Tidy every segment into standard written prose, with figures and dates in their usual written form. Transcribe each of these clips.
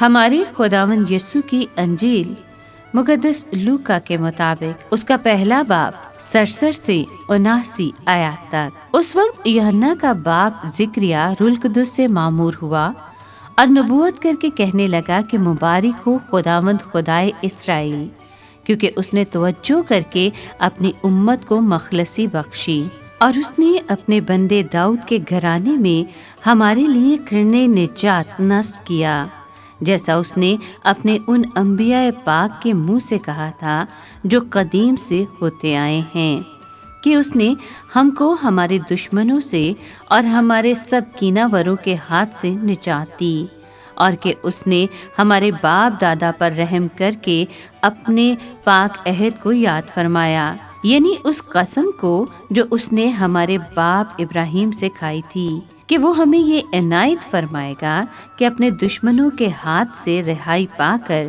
ہمارے خداوند یسوع کی انجیل مقدس لوکا کے مطابق اس کا پہلا باب 67 سے 79 آیات تک۔ اس وقت یوحنا کا باپ زکریا روح القدس سے معمور ہوا اور نبوت کر کے کہنے لگا کہ مبارک ہو خداوند خدائے اسرائیل، کیونکہ اس نے توجہ کر کے اپنی امت کو مخلصی بخشی اور اس نے اپنے بندے داؤد کے گھرانے میں ہمارے لیے کرنے نجات نصب کیا، جیسا اس نے اپنے ان انبیاء پاک کے منہ سے کہا تھا جو قدیم سے ہوتے آئے ہیں، کہ اس نے ہم کو ہمارے دشمنوں سے اور ہمارے سب کینہ وروں کے ہاتھ سے نجات دی، اور کہ اس نے ہمارے باپ دادا پر رحم کر کے اپنے پاک عہد کو یاد فرمایا، یعنی اس قسم کو جو اس نے ہمارے باپ ابراہیم سے کھائی تھی، کہ وہ ہمیں یہ عنایت فرمائے گا کہ اپنے دشمنوں کے ہاتھ سے رہائی پا کر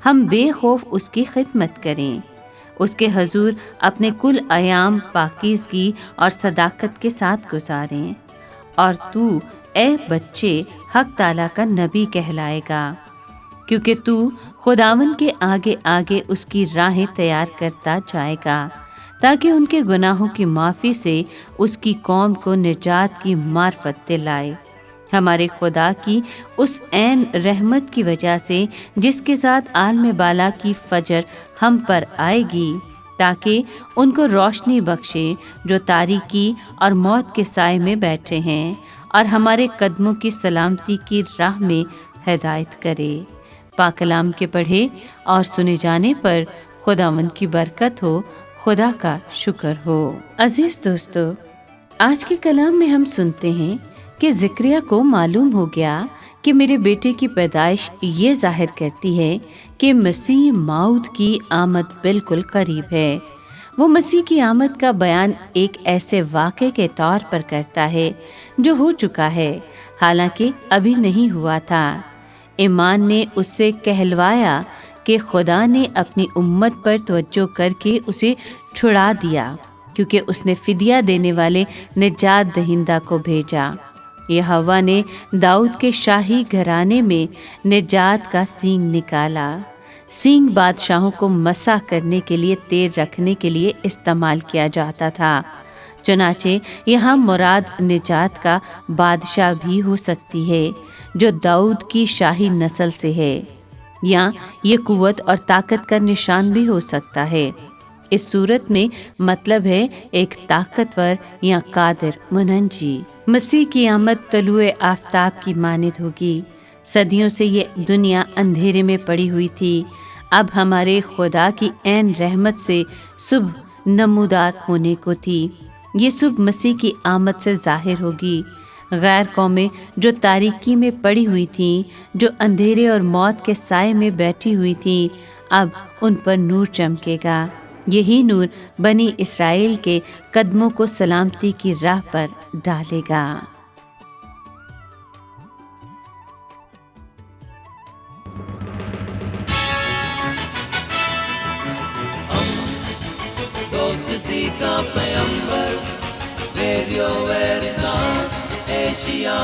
ہم بے خوف اس کی خدمت کریں، اس کے حضور اپنے کل ایام پاکیزگی اور صداقت کے ساتھ گزاریں، اور تو اے بچے حق تعالیٰ کا نبی کہلائے گا، کیونکہ تو خداوند کے آگے آگے اس کی راہیں تیار کرتا جائے گا، تاکہ ان کے گناہوں کی معافی سے اس کی قوم کو نجات کی معرفت دلائے، ہمارے خدا کی اس عین رحمت کی وجہ سے جس کے ساتھ عالم بالا کی فجر ہم پر آئے گی، تاکہ ان کو روشنی بخشے جو تاریکی اور موت کے سائے میں بیٹھے ہیں، اور ہمارے قدموں کی سلامتی کی راہ میں ہدایت کرے۔ پاک کلام کے پڑھے اور سنے جانے پر خداوند کی برکت ہو، خدا کا شکر ہو۔ عزیز دوستو، آج کے کلام میں ہم سنتے ہیں کہ زکریا کو معلوم ہو گیا کہ میرے بیٹے کی پیدائش یہ ظاہر کرتی ہے کہ مسیح موعود کی آمد بالکل قریب ہے۔ وہ مسیح کی آمد کا بیان ایک ایسے واقعے کے طور پر کرتا ہے جو ہو چکا ہے، حالانکہ ابھی نہیں ہوا تھا۔ ایمان نے اس سے کہلوایا کہ خدا نے اپنی امت پر توجہ کر کے اسے چھڑا دیا، کیونکہ اس نے فدیہ دینے والے نجات دہندہ کو بھیجا۔ یہوہ نے داؤد کے شاہی گھرانے میں نجات کا سینگ نکالا۔ سینگ بادشاہوں کو مسح کرنے کے لیے تیر رکھنے کے لیے استعمال کیا جاتا تھا، چنانچہ یہاں مراد نجات کا بادشاہ بھی ہو سکتی ہے جو داؤد کی شاہی نسل سے ہے، یا یہ قوت اور طاقت کا نشان بھی ہو سکتا ہے۔ اس صورت میں مطلب ہے ایک طاقتور یا قادر منجی۔ مسیح کی آمد طلوع آفتاب کی مانند ہوگی۔ صدیوں سے یہ دنیا اندھیرے میں پڑی ہوئی تھی، اب ہمارے خدا کی عین رحمت سے صبح نمودار ہونے کو تھی۔ یہ صبح مسیح کی آمد سے ظاہر ہوگی۔ غیر قومیں جو تاریکی میں پڑی ہوئی تھیں، جو اندھیرے اور موت کے سائے میں بیٹھی ہوئی تھیں، اب ان پر نور چمکے گا۔ یہی نور بنی اسرائیل کے قدموں کو سلامتی کی راہ پر ڈالے گا۔ دوستی کا پیمبر، ریڈیو ویریتاس ایشیا۔